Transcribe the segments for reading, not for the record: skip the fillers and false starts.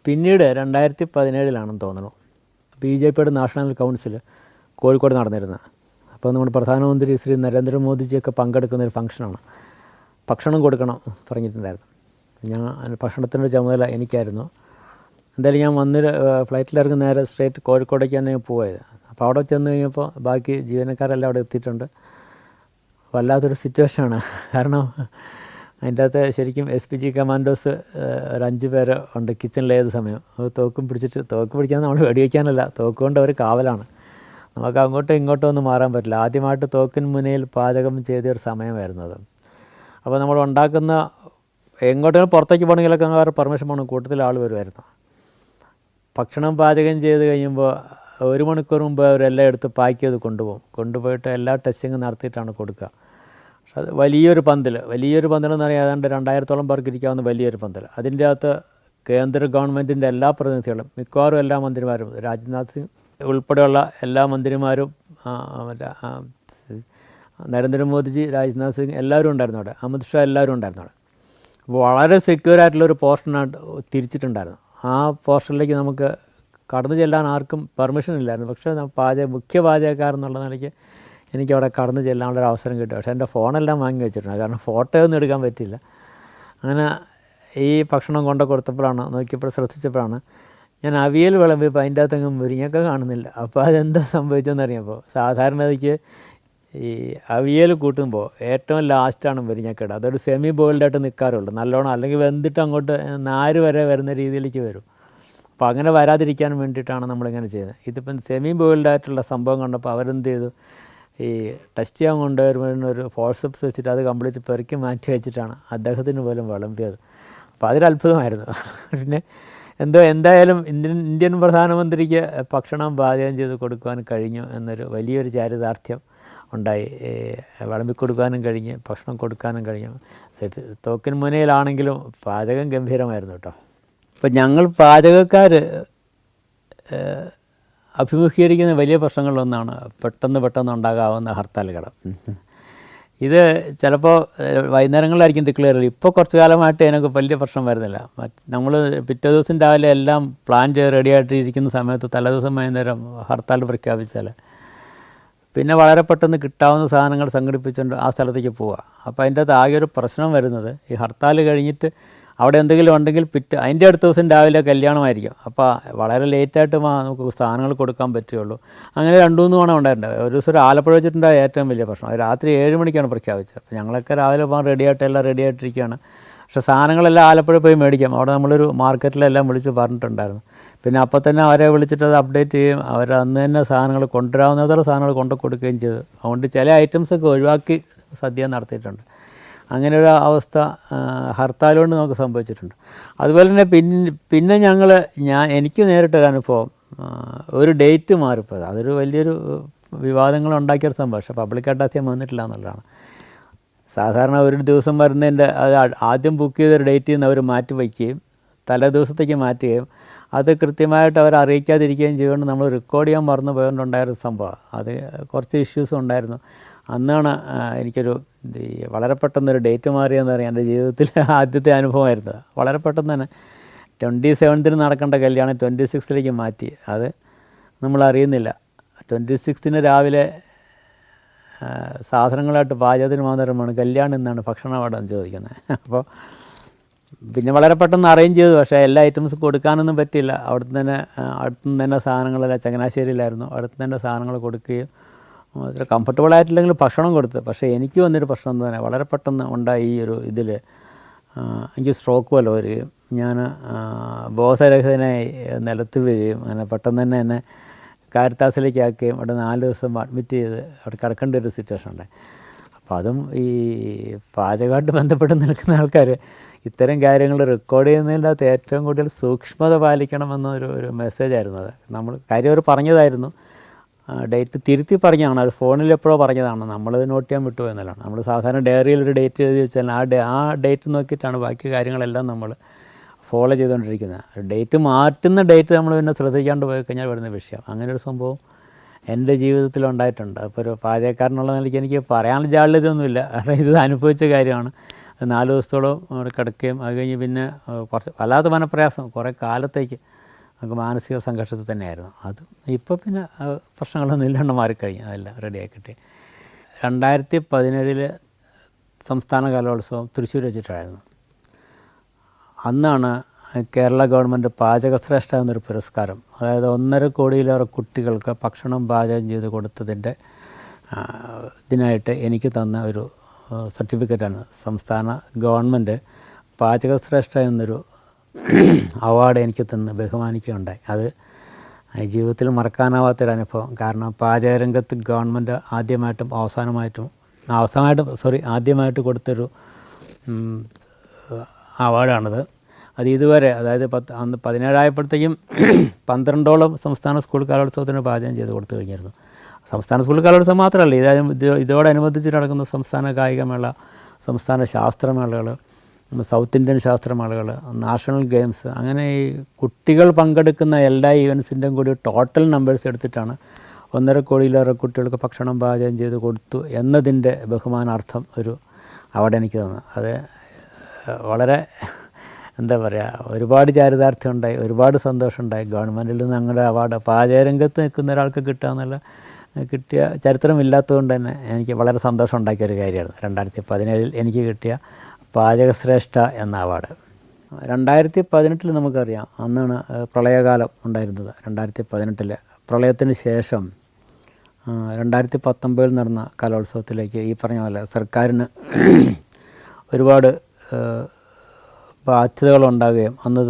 പിന്നീട് 2017 തോന്നുന്നു BJPയുടെ national council Kozhikode നടന്നിരുന്നത്. അപ്പോൾ നമ്മുടെ പ്രധാനമന്ത്രി ശ്രീ നരേന്ദ്രമോദിജിയൊക്കെ പങ്കെടുക്കുന്നൊരു ഫംഗ്ഷനാണ്. ഭക്ഷണം കൊടുക്കണം പറഞ്ഞിട്ടുണ്ടായിരുന്നു. ഞാൻ ഭക്ഷണത്തിൻ്റെ ചുമതല എനിക്കായിരുന്നു. എന്തായാലും ഞാൻ വന്നൊരു ഫ്ലൈറ്റിലിറങ്ങി നേരെ സ്ട്രേറ്റ് കോഴിക്കോടേക്ക് തന്നെ പോയത്. അപ്പോൾ അവിടെ ചെന്ന് കഴിഞ്ഞപ്പോൾ ബാക്കി ജീവനക്കാരെല്ലാം അവിടെ എത്തിയിട്ടുണ്ട്. വല്ലാത്തൊരു സിറ്റുവേഷനാണ്. കാരണം അതിൻ്റെ അകത്ത് ശരിക്കും SPG കമാൻഡോസ് ഒരു 5 പേര് ഉണ്ട് കിച്ചണിലേത് സമയം. അത് തോക്ക് പിടിച്ചാൽ നമ്മൾ വെടിവെക്കാനല്ല, തോക്ക് കൊണ്ട് അവർ കാവലാണ്. നമുക്ക് അങ്ങോട്ടും ഇങ്ങോട്ടും ഒന്നും മാറാൻ പറ്റില്ല. ആദ്യമായിട്ട് തോക്കിന് മുന്നിൽ പാചകം ചെയ്തൊരു സമയമായിരുന്നു അത്. അപ്പോൾ നമ്മൾ ഉണ്ടാക്കുന്ന എങ്ങോട്ടെങ്കിലും പുറത്തേക്ക് പോകണമെങ്കിലൊക്കെ വേറെ പെർമിഷൻ വേണം, കൂട്ടത്തിൽ ആൾ വരുമായിരുന്നു. ഭക്ഷണം പാചകം ചെയ്ത് കഴിയുമ്പോൾ 1 മണിക്കൂർ മുമ്പ് അവരെല്ലാം എടുത്ത് പാക്ക് ചെയ്ത് കൊണ്ടുപോയിട്ട് എല്ലാ ടെസ്റ്റിങ്ങും നടത്തിയിട്ടാണ് കൊടുക്കുക. പക്ഷെ അത് വലിയൊരു പന്തലെന്ന് പറയാൻ ഏതാണ്ട് 2000-ഓളം പേർക്ക് ഇരിക്കാവുന്ന വലിയൊരു പന്തൽ. അതിൻ്റെ അകത്ത് കേന്ദ്ര ഗവൺമെൻറ്റിൻ്റെ എല്ലാ പ്രതിനിധികളും, മിക്കവാറും എല്ലാ മന്ത്രിമാരും, രാജ്നാഥ് സിംഗ് ഉൾപ്പെടെയുള്ള എല്ലാ മന്ത്രിമാരും, മറ്റേ നരേന്ദ്രമോദിജി, രാജ്നാഥ് സിംഗ് എല്ലാവരും ഉണ്ടായിരുന്നു അവിടെ, അമിത്ഷാ എല്ലാവരും ഉണ്ടായിരുന്നു അവിടെ. വളരെ സെക്യൂറായിട്ടുള്ളൊരു പോർഷനായിട്ട് തിരിച്ചിട്ടുണ്ടായിരുന്നു. ആ പോർഷനിലേക്ക് നമുക്ക് കടന്നു ചെല്ലാൻ ആർക്കും പെർമിഷൻ ഇല്ലായിരുന്നു. പക്ഷേ മുഖ്യ പാചകക്കാരെന്നുള്ള നിലയ്ക്ക് എനിക്കവിടെ കടന്നു ചെല്ലാനുള്ളൊരു അവസരം കിട്ടി. പക്ഷേ എൻ്റെ ഫോണെല്ലാം വാങ്ങി വെച്ചിട്ടുണ്ട്, കാരണം ഫോട്ടോ ഒന്നും എടുക്കാൻ പറ്റില്ല. അങ്ങനെ ഈ ഭക്ഷണം കൊടുത്തപ്പോഴാണ് ശ്രദ്ധിച്ചപ്പോഴാണ് ഞാൻ അവിയൽ വിളമ്പിയപ്പോൾ അതിൻ്റെ അകത്തെങ്ങും മുരിങ്ങക്ക കാണുന്നില്ല. അപ്പോൾ അതെന്താ സംഭവിച്ചതെന്നറിയുമ്പോൾ, സാധാരണയ്ക്ക് ഈ അവിയൽ കൂട്ടുമ്പോൾ ഏറ്റവും ലാസ്റ്റാണ് മുരിങ്ങക്കട. അതൊരു സെമി ബോയിൽഡായിട്ട് നിൽക്കാറുള്ളൂ നല്ലോണം, അല്ലെങ്കിൽ വെന്തിട്ട് അങ്ങോട്ട് നാര് വരെ വരുന്ന രീതിയിലേക്ക് വരും. അപ്പോൾ അങ്ങനെ വരാതിരിക്കാൻ വേണ്ടിയിട്ടാണ് നമ്മളിങ്ങനെ ചെയ്യുന്നത്. ഇതിപ്പം സെമി ബോയിൽഡായിട്ടുള്ള സംഭവം കണ്ടപ്പോൾ അവരെന്ത് ചെയ്തു, ഈ ടെസ്റ്റ് ചെയ്യാൻ കൊണ്ടുവരുന്നൊരു ഫോഴ്സപ്സ് വെച്ചിട്ട് അത് കംപ്ലീറ്റ് പെറുക്കി മാറ്റി വെച്ചിട്ടാണ് അദ്ദേഹത്തിന് പോലും വിളമ്പിയത്. അപ്പോൾ അതൊരു അത്ഭുതമായിരുന്നു. പിന്നെ എന്തായാലും ഇന്ത്യൻ പ്രധാനമന്ത്രിക്ക് ഭക്ഷണം പാചകം ചെയ്ത് കൊടുക്കുവാൻ കഴിഞ്ഞു എന്നൊരു വലിയൊരു ചാരിതാർത്ഥ്യം ഉണ്ടായി. വിളമ്പിക്കൊടുക്കാനും കഴിഞ്ഞ്, ഭക്ഷണം കൊടുക്കാനും കഴിഞ്ഞു. തോക്കിന് മുനയിലാണെങ്കിലും പാചകം ഗംഭീരമായിരുന്നു കേട്ടോ. ഇപ്പം ഞങ്ങൾ പാചകക്കാർ അഭിമുഖീകരിക്കുന്ന വലിയ പ്രശ്നങ്ങളിലൊന്നാണ് പെട്ടെന്ന് ഉണ്ടാകാവുന്ന ഹർത്താലുകൾ. ഇത് ചിലപ്പോൾ വൈകുന്നേരങ്ങളിലായിരിക്കും ഡിക്ലെയർ ചെയ്യും. ഇപ്പോൾ കുറച്ച് കാലമായിട്ട് അതിനൊക്കെ വലിയ പ്രശ്നം വരുന്നില്ല. നമ്മൾ പിറ്റേ ദിവസം രാവിലെ എല്ലാം പ്ലാൻ ചെയ്ത് റെഡിയായിട്ടിരിക്കുന്ന സമയത്ത് തലേദിവസം വൈകുന്നേരം ഹർത്താൽ പ്രഖ്യാപിച്ചാൽ പിന്നെ വളരെ പെട്ടെന്ന് കിട്ടാവുന്ന സാധനങ്ങൾ സംഘടിപ്പിച്ചുകൊണ്ട് ആ സ്ഥലത്തേക്ക് പോവുക. അപ്പോൾ അതിൻ്റെ അകത്ത് ആകെ ഒരു പ്രശ്നം വരുന്നത്, ഈ ഹർത്താൽ കഴിഞ്ഞിട്ട് അവിടെ എന്തെങ്കിലും ഉണ്ടെങ്കിൽ അതിൻ്റെ അടുത്ത ദിവസം രാവിലെ കല്യാണമായിരിക്കും. അപ്പോൾ വളരെ ലേറ്റായിട്ട് നമുക്ക് സാധനങ്ങൾ കൊടുക്കാൻ പറ്റുകയുള്ളൂ. അങ്ങനെ 2-3 തവണ ഉണ്ടായിട്ടുണ്ട്. ഒരു ദിവസം ഒരു ആലപ്പുഴ വെച്ചിട്ടുണ്ടായ ഏറ്റവും വലിയ പ്രശ്നം. അത് രാത്രി 7 മണിക്കാണ് പ്രഖ്യാപിച്ചത്. അപ്പോൾ ഞങ്ങളൊക്കെ രാവിലെ പോകാൻ എല്ലാം റെഡിയായിട്ടിരിക്കുകയാണ്. പക്ഷേ സാധനങ്ങളെല്ലാം ആലപ്പുഴ പോയി മേടിക്കാം. അവിടെ നമ്മളൊരു മാർക്കറ്റിലെല്ലാം വിളിച്ച് പറഞ്ഞിട്ടുണ്ടായിരുന്നു. പിന്നെ അപ്പോൾ തന്നെ അവരെ വിളിച്ചിട്ട് അത് അപ്ഡേറ്റ് ചെയ്യും. അവർ അന്ന് തന്നെ സാധനങ്ങൾ കൊണ്ടുവരാവുന്നത്ര സാധനങ്ങൾ കൊടുക്കുകയും ചെയ്തു. അതുകൊണ്ട് ചില ഐറ്റംസൊക്കെ ഒഴിവാക്കി സദ്യ നടത്തിയിട്ടുണ്ട്. അങ്ങനെയൊരു അവസ്ഥ ഹർത്താൽ കൊണ്ട് നമുക്ക് സംഭവിച്ചിട്ടുണ്ട്. അതുപോലെ തന്നെ പിന്നെ എനിക്ക് നേരിട്ടൊരു അനുഭവം, ഒരു ഡേറ്റ് മാറിപ്പോയത്. അതൊരു വലിയൊരു വിവാദങ്ങളുണ്ടാക്കിയൊരു സംഭവം. പക്ഷേ പബ്ലിക്കായിട്ട് അധികം വന്നിട്ടില്ല എന്നുള്ളതാണ്. സാധാരണ ഒരു ദിവസം വരുന്നതിൻ്റെ ആദ്യം ബുക്ക് ചെയ്തൊരു ഡേറ്റിൽ നിന്ന് അവർ മാറ്റി വയ്ക്കുകയും തലേ ദിവസത്തേക്ക് മാറ്റുകയും അത് കൃത്യമായിട്ട് അവർ അറിയിക്കാതിരിക്കുകയും ചെയ്തുകൊണ്ട് നമ്മൾ റെക്കോർഡ് ചെയ്യാൻ മറന്നു പോയതുകൊണ്ടുണ്ടായൊരു സംഭവം. അത് കുറച്ച് ഇഷ്യൂസും ഉണ്ടായിരുന്നു. അന്നാണ് എനിക്കൊരു വളരെ പെട്ടെന്നൊരു ഡേറ്റ് മാറിയെന്ന് പറയാം. എൻ്റെ ജീവിതത്തിൽ ആദ്യത്തെ അനുഭവമായിരുന്നു. വളരെ പെട്ടെന്ന് തന്നെ 27th നടക്കേണ്ട കല്യാണം 26ലേക്ക് മാറ്റി. അത് നമ്മളറിയുന്നില്ല. 26 രാവിലെ സാധനങ്ങളായിട്ട് പാചകത്തിന് മാത്രമാണ്, കല്യാണം എന്നാണ് ഭക്ഷണം അവിടെ ചോദിക്കുന്നത്. അപ്പോൾ പിന്നെ വളരെ പെട്ടെന്ന് അറേഞ്ച് ചെയ്തു. പക്ഷേ എല്ലാ ഐറ്റംസും കൊടുക്കാനൊന്നും പറ്റില്ല. അടുത്തുനിന്ന് തന്നെ സാധനങ്ങളെല്ലാം, ചങ്ങനാശ്ശേരിയിലായിരുന്നു, അടുത്ത് തന്നെ സാധനങ്ങൾ കൊടുക്കുകയും അത്ര കംഫർട്ടബിളായിട്ടില്ലെങ്കിൽ ഭക്ഷണം കൊടുത്ത്. പക്ഷേ എനിക്ക് വന്നൊരു പ്രശ്നം തന്നെ വളരെ പെട്ടെന്ന് ഉണ്ടായി. ഈ ഒരു ഇതിൽ എനിക്ക് സ്ട്രോക്ക് പോലെ വരികയും ഞാൻ ബോധരഹിതനായി നിലത്ത് വീഴുകയും അങ്ങനെ പെട്ടെന്ന് തന്നെ എന്നെ കാരിത്താസിലേക്ക് ആക്കുകയും അവിടെ 4 ദിവസം അഡ്മിറ്റ് ചെയ്ത് അവിടെ കിടക്കേണ്ട ഒരു സിറ്റുവേഷൻ ഉണ്ടായി. അപ്പോൾ അതും ഈ പാചകമായിട്ട് ബന്ധപ്പെട്ട് നിൽക്കുന്ന ആൾക്കാർ ഇത്തരം കാര്യങ്ങൾ റെക്കോർഡ് ചെയ്യുന്നതിൻ്റെ അകത്ത് ഏറ്റവും കൂടുതൽ സൂക്ഷ്മത പാലിക്കണമെന്നൊരു മെസ്സേജായിരുന്നു അത്. കാര്യം അവർ പറഞ്ഞതായിരുന്നു, ഡേറ്റ് തിരുത്തി പറഞ്ഞതാണ്. അത് ഫോണിൽ എപ്പോഴോ പറഞ്ഞതാണ്, നമ്മളത് നോട്ട് ചെയ്യാൻ വിട്ടുപോയി എന്നതാണ്. നമ്മൾ സാധാരണ ഡയറിയിൽ ഒരു ഡേറ്റ് എഴുതി വെച്ചാൽ ആ ഡേറ്റ് നോക്കിയിട്ടാണ് ബാക്കി കാര്യങ്ങളെല്ലാം നമ്മൾ ഫോളോ ചെയ്തുകൊണ്ടിരിക്കുന്നത്. ഡേറ്റ് മാറ്റുന്ന ഡേറ്റ് നമ്മൾ പിന്നെ ശ്രദ്ധിക്കാണ്ട് പോയി കഴിഞ്ഞാൽ വരുന്ന വിഷയം. അങ്ങനെ ഒരു സംഭവം എൻ്റെ ജീവിതത്തിൽ ഉണ്ടായിട്ടുണ്ട്. അപ്പോൾ ഒരു പാചകക്കാരനുള്ള നിലയ്ക്ക് എനിക്ക് പറയാനുള്ള ജാള്യതയൊന്നുമില്ല, കാരണം ഇത് അനുഭവിച്ച കാര്യമാണ്. 4 ദിവസത്തോളം അവിടെ കിടക്കുകയും അത് കഴിഞ്ഞ് പിന്നെ കുറച്ച് വല്ലാത്ത മനപ്രയാസം കുറേ കാലത്തേക്ക് നമുക്ക് മാനസിക സംഘർഷത്തിൽ തന്നെയായിരുന്നു. അതും ഇപ്പോൾ പിന്നെ പ്രശ്നങ്ങളൊന്നും ഇല്ലാണ്ട് മാറിക്കഴിഞ്ഞു, അതെല്ലാം റെഡിയായി കിട്ടി. 2017 സംസ്ഥാന കലോത്സവം തൃശ്ശൂർ വെച്ചിട്ടായിരുന്നു. അന്നാണ് കേരള ഗവൺമെൻറ് പാചകശ്രേഷ്ഠ എന്നൊരു പുരസ്കാരം, അതായത് 1.5 കോടിയിലേറെ കുട്ടികൾക്ക് ഭക്ഷണം പാചകം ചെയ്ത് കൊടുത്തതിൻ്റെ ഇതിനായിട്ട് എനിക്ക് തന്ന ഒരു സർട്ടിഫിക്കറ്റാണ്. സംസ്ഥാന ഗവൺമെൻറ് പാചകശ്രേഷ്ഠ എന്നൊരു അവാർഡ് എനിക്ക് തന്ന് ബഹുമാനിക്കുകയുണ്ടായി. അത് ജീവിതത്തിൽ മറക്കാനാവാത്തൊരനുഭവം. കാരണം പാചകരംഗത്ത് ഗവൺമെൻറ് ആദ്യമായിട്ട് കൊടുത്തൊരു അവാർഡാണിത്. അത് ഇതുവരെ, അതായത് അന്ന് 17 ആയപ്പോഴത്തേക്കും 12ഓളം സംസ്ഥാന സ്കൂൾ കലോത്സവത്തിന് പാചകം ചെയ്ത് കൊടുത്തു കഴിഞ്ഞിരുന്നു. സംസ്ഥാന സ്കൂൾ കലോത്സവം മാത്രമല്ല, ഇതോടനുബന്ധിച്ച് നടക്കുന്ന സംസ്ഥാന കായികമേള, സംസ്ഥാന ശാസ്ത്രമേളകൾ, സൗത്ത് ഇന്ത്യൻ ശാസ്ത്രമേളകൾ, നാഷണൽ ഗെയിംസ്, അങ്ങനെ ഈ കുട്ടികൾ പങ്കെടുക്കുന്ന എല്ലാ ഈവൻസിൻ്റെയും കൂടി ടോട്ടൽ നമ്പേഴ്സ് എടുത്തിട്ടാണ് 1.5 കോടിയിലേറെ കുട്ടികൾക്ക് ഭക്ഷണം പാചകം ചെയ്ത് കൊടുത്തു എന്നതിൻ്റെ ബഹുമാനാർത്ഥം ഒരു അവാർഡ് എനിക്ക് തന്നു. അത് വളരെ എന്താ പറയുക, ഒരുപാട് ചാരിതാർത്ഥ്യം ഉണ്ടായി, ഒരുപാട് സന്തോഷമുണ്ടായി. ഗവൺമെൻറ്റിൽ നിന്ന് അങ്ങനെ അവാർഡ് പാചകരംഗത്ത് നിൽക്കുന്ന ഒരാൾക്ക് കിട്ടിയ ചരിത്രമില്ലാത്തതുകൊണ്ട് തന്നെ എനിക്ക് വളരെ സന്തോഷം ഉണ്ടാക്കിയൊരു കാര്യമാണ് 2017 എനിക്ക് കിട്ടിയ പാചകശ്രേഷ്ഠ എന്ന അവാർഡ്. 2018 നമുക്കറിയാം, അന്നാണ് പ്രളയകാലം ഉണ്ടായിരുന്നത്. 2018 പ്രളയത്തിന് ശേഷം 2019 നടന്ന കലോത്സവത്തിലേക്ക് ഈ പറഞ്ഞ പോലെ സർക്കാരിന് ഒരുപാട് ബാധ്യതകളുണ്ടാകുകയും അന്ന്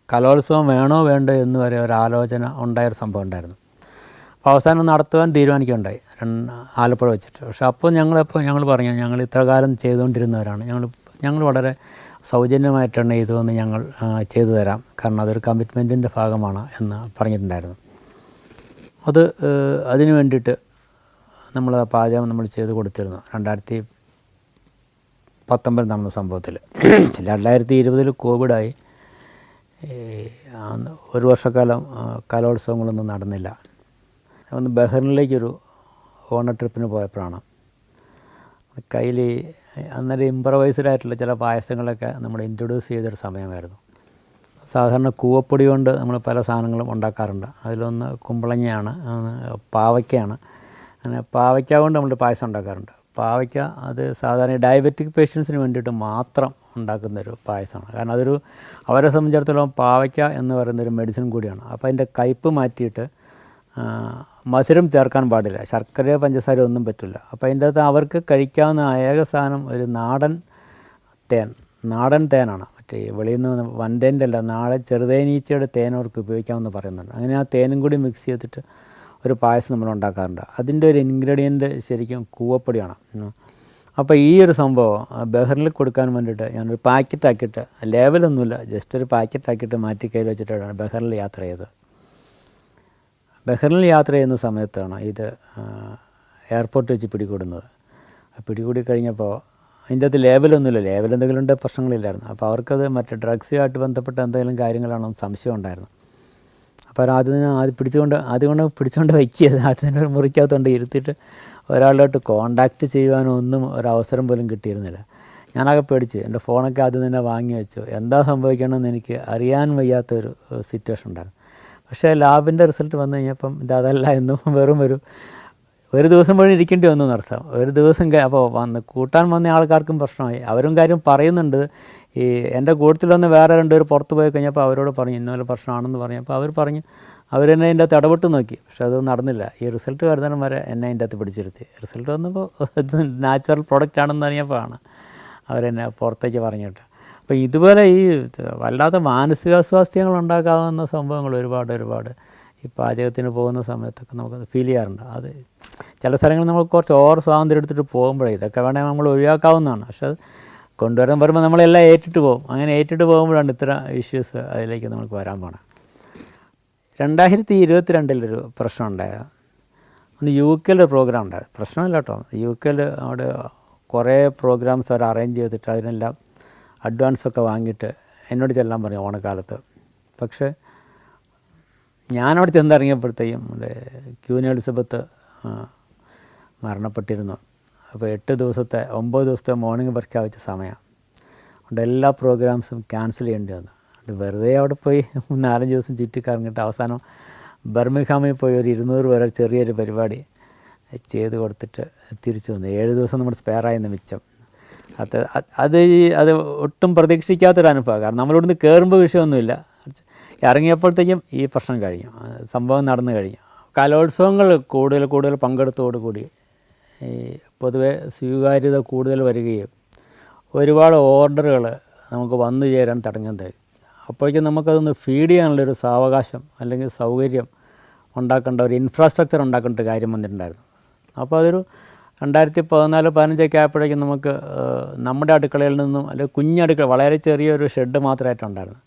കലോത്സവം വേണോ വേണ്ടോ എന്ന് വരെ ഒരു ആലോചന ഉണ്ടായൊരു സംഭവം ഉണ്ടായിരുന്നു. അപ്പോൾ അവസാനം നടത്തുവാൻ തീരുമാനിക്കുകയുണ്ടായി ആലപ്പുഴ വെച്ചിട്ട്. പക്ഷേ അപ്പോൾ ഞങ്ങൾ പറഞ്ഞു, ഞങ്ങൾ ഇത്ര കാലം ചെയ്തുകൊണ്ടിരുന്നവരാണ്, ഞങ്ങൾ വളരെ സൗജന്യമായിട്ടാണ് ഇതെന്ന് ഞങ്ങൾ ചെയ്തു തരാം, കാരണം അതൊരു കമ്മിറ്റ്മെൻറ്റിൻ്റെ ഭാഗമാണ് എന്ന് പറഞ്ഞിട്ടുണ്ടായിരുന്നു. അതിന് വേണ്ടിയിട്ട് നമ്മൾ പാചകം നമ്മൾ ചെയ്ത് കൊടുത്തിരുന്നു. 2019 നടന്ന സംഭവത്തിൽ. 2020 കോവിഡായി, ഒരു വർഷക്കാലം കലോത്സവങ്ങളൊന്നും നടന്നില്ല. ഒന്ന് ബഹ്റിനിലേക്കൊരു ഓണർ ട്രിപ്പിന് പോയപ്പോഴാണ് കയ്യിൽ അന്നേരം ഇംപ്രവൈസ്ഡായിട്ടുള്ള ചില പായസങ്ങളൊക്കെ നമ്മൾ ഇൻട്രൊഡ്യൂസ് ചെയ്തൊരു സമയമായിരുന്നു. സാധാരണ കൂവപ്പൊടി കൊണ്ട് നമ്മൾ പല സാധനങ്ങളും ഉണ്ടാക്കാറുണ്ട്. അതിലൊന്ന് കുമ്പളങ്ങയാണ്, പാവയ്ക്കയാണ്. അങ്ങനെ പാവയ്ക്ക കൊണ്ട് നമ്മൾ പായസം ഉണ്ടാക്കാറുണ്ട്. പാവയ്ക്ക അത് സാധാരണ ഡയബറ്റിക് പേഷ്യൻസിന് വേണ്ടിയിട്ട് മാത്രം ഉണ്ടാക്കുന്നൊരു പായസമാണ്. കാരണം അവരെ സംബന്ധിച്ചിടത്തോളം പാവയ്ക്ക എന്ന് പറയുന്നൊരു മെഡിസിൻ കൂടിയാണ്. അപ്പോൾ അതിൻ്റെ കയ്പ്പ് മാറ്റിയിട്ട് മധുരം ചേർക്കാൻ പാടില്ല, ശർക്കരയോ പഞ്ചസാരയോ ഒന്നും പറ്റില്ല. അപ്പോൾ അതിൻ്റെ അകത്ത് അവർക്ക് കഴിക്കാവുന്ന ഏക സാധനം ഒരു നാടൻ തേനാണ്. മറ്റേ വെളിയിൽ നിന്ന് വൻതേൻ്റെ അല്ല, നാടൻ ചെറുതേനീച്ചയുടെ തേൻ അവർക്ക് ഉപയോഗിക്കാമെന്ന് പറയുന്നുണ്ട്. അങ്ങനെ ആ തേനും കൂടി മിക്സ് ചെയ്തിട്ട് ഒരു പായസം നമ്മൾ ഉണ്ടാക്കാറുണ്ട്. അതിൻ്റെ ഒരു ഇൻഗ്രീഡിയൻറ്റ് ശരിക്കും കൂവപ്പൊടിയാണ്. അപ്പോൾ ഈ ഒരു സംഭവം ബഹ്റിനിൽ കൊടുക്കാൻ വേണ്ടിയിട്ട് ഞാനൊരു പാക്കറ്റാക്കിയിട്ട്, ലേബലൊന്നുമില്ല, ജസ്റ്റ് ഒരു പാക്കറ്റാക്കിയിട്ട് മാറ്റി കയ്യിൽ വെച്ചിട്ടാണ് ബഹ്റിനിൽ യാത്ര ചെയ്തത്. ബഹ്റിനിൽ യാത്ര ചെയ്യുന്ന സമയത്താണ് ഇത് എയർപോർട്ട് വെച്ച് പിടികൂടുന്നത്. പിടികൂടി കഴിഞ്ഞപ്പോൾ അതിൻ്റെ അകത്ത് ലേബലൊന്നുമില്ല, ലേബൽ എന്തെങ്കിലും ഉണ്ട് പ്രശ്നങ്ങളില്ലായിരുന്നു. അപ്പോൾ അവർക്കത് മറ്റേ ഡ്രഗ്സുമായിട്ട് ബന്ധപ്പെട്ട എന്തെങ്കിലും കാര്യങ്ങളാണോ സംശയം ഉണ്ടായിരുന്നു. അപ്പോൾ ആദ്യം പിടിച്ചുകൊണ്ട് വയ്ക്കിയത്, ആദ്യം മുറിക്കകത്തുകൊണ്ട് ഇരുത്തിയിട്ട് ഒരാളോട്ട് കോണ്ടാക്റ്റ് ചെയ്യുവാനോ ഒന്നും ഒരവസരം പോലും കിട്ടിയിരുന്നില്ല. ഞാനൊക്കെ പേടിച്ച് എൻ്റെ ഫോണൊക്കെ ആദ്യം തന്നെ വാങ്ങി വെച്ചു. എന്താ സംഭവിക്കണമെന്ന് എനിക്ക് അറിയാൻ വയ്യാത്തൊരു സിറ്റുവേഷൻ ഉണ്ടായിരുന്നു. പക്ഷേ ലാബിൻ്റെ റിസൾട്ട് വന്നു കഴിഞ്ഞപ്പം അതല്ല എന്നും വെറും ഒരു ദിവസം പോലും ഇരിക്കേണ്ടി വന്നു നടത്താം. ഒരു ദിവസം അപ്പോൾ കൂട്ടാൻ വന്ന ആൾക്കാർക്കും പ്രശ്നമായി. അവരും കാര്യം പറയുന്നുണ്ട്. ഈ എൻ്റെ കൂട്ടത്തിൽ വന്ന് വേറെ 2 പേർ പുറത്ത് പോയി കഴിഞ്ഞപ്പോൾ അവരോട് പറഞ്ഞു ഇന്നലെ പ്രശ്നമാണെന്ന് പറഞ്ഞപ്പോൾ അവരെന്നെ അതിൻ്റെ അകത്ത് ഇടപെട്ട് നോക്കി. പക്ഷേ അത് നടന്നില്ല. ഈ റിസൾട്ട് വരുന്നതിനും വരെ എന്നെ അതിൻ്റെ അകത്ത് പിടിച്ചിരുത്തി. റിസൾട്ട് വന്നപ്പോൾ ഇത് നാച്ചുറൽ പ്രോഡക്റ്റ് ആണെന്ന് അറിഞ്ഞപ്പോഴാണ് അവരെന്നെ പുറത്തേക്ക് പറഞ്ഞിട്ട്. അപ്പോൾ ഇതുപോലെ ഈ വല്ലാത്ത മാനസികാസ്വാസ്ഥ്യങ്ങൾ ഉണ്ടാക്കാവുന്ന സംഭവങ്ങൾ ഒരുപാട് ഈ പാചകത്തിന് പോകുന്ന സമയത്തൊക്കെ നമുക്ക് ഫീൽ ചെയ്യാറുണ്ട്. അത് ചില സ്ഥലങ്ങളിൽ നമ്മൾ കുറച്ച് ഓവർ സ്വാതന്ത്ര്യം എടുത്തിട്ട് പോകുമ്പോഴേ ഇതൊക്കെ വേണമെങ്കിൽ നമ്മൾ ഒഴിവാക്കാവുന്നതാണ്. പക്ഷെ അത് കൊണ്ടുവരാൻ പറയുമ്പോൾ നമ്മളെല്ലാം ഏറ്റിട്ട് പോകും. അങ്ങനെ ഏറ്റിട്ട് പോകുമ്പോഴാണ് ഇത്തരം ഇഷ്യൂസ് അതിലേക്ക് നമുക്ക് വരാൻ പോകണം. 2022 പ്രശ്നം ഉണ്ടായത്. ഒന്ന് UK പ്രോഗ്രാം ഉണ്ടായത്. പ്രശ്നമില്ല കേട്ടോ. UK അവിടെ കുറേ പ്രോഗ്രാംസ് അവർ അറേഞ്ച് ചെയ്തിട്ട് അതിനെല്ലാം അഡ്വാൻസൊക്കെ വാങ്ങിയിട്ട് എന്നോട് ചെല്ലാൻ പറഞ്ഞു ഓണക്കാലത്ത്. പക്ഷേ ഞാനവിടെ ചെന്നിറങ്ങിയപ്പോഴത്തേക്കും ക്യൂൻ എലിസബത്ത് മരണപ്പെട്ടിരുന്നു. അപ്പോൾ 9 ദിവസത്തെ മോർണിംഗ് പ്രഖ്യാപിച്ച സമയം. അതുകൊണ്ട് എല്ലാ പ്രോഗ്രാംസും ക്യാൻസൽ ചെയ്യേണ്ടി വന്നു. വെറുതെ അവിടെ പോയി 4-5 ദിവസം ചുറ്റിക്കറങ്ങിയിട്ട് അവസാനം ബർമിംഗ്ഹാമിൽ പോയി ഒരു 200 പേരെ ചെറിയൊരു പരിപാടി ചെയ്ത് കൊടുത്തിട്ട് തിരിച്ചു വന്നു. 7 ദിവസം നമ്മുടെ സ്പെയറായിരുന്നു മിച്ചം. അത് ഒട്ടും പ്രതീക്ഷിക്കാത്തൊരു അനുഭവമാണ്. കാരണം നമ്മളിവിടുന്ന് കയറുമ്പോൾ വിഷയമൊന്നുമില്ല, ഇറങ്ങിയപ്പോഴത്തേക്കും ഈ പ്രശ്നം കഴിഞ്ഞു, സംഭവം നടന്നു കഴിഞ്ഞു. കലോത്സവങ്ങൾ കൂടുതൽ പങ്കെടുത്തോടുകൂടി ഈ പൊതുവെ സ്വീകാര്യത കൂടുതൽ വരികയും ഒരുപാട് ഓർഡറുകൾ നമുക്ക് വന്നു ചേരാൻ തുടങ്ങുന്നത്. അപ്പോഴേക്കും നമുക്കതൊന്ന് ഫീഡ് ചെയ്യാനുള്ളൊരു സാവകാശം അല്ലെങ്കിൽ സൗകര്യം ഉണ്ടാക്കേണ്ട ഒരു ഇൻഫ്രാസ്ട്രക്ചർ ഉണ്ടാക്കേണ്ട ഒരു കാര്യം വന്നിട്ടുണ്ടായിരുന്നു. അപ്പോൾ അതൊരു 2014-15 ആയപ്പോഴേക്കും നമുക്ക് നമ്മുടെ അടുക്കളയിൽ നിന്നും അല്ലെങ്കിൽ കുഞ്ഞടുക്കള വളരെ ചെറിയൊരു ഷെഡ് മാത്രമായിട്ടുണ്ടായിരുന്നു.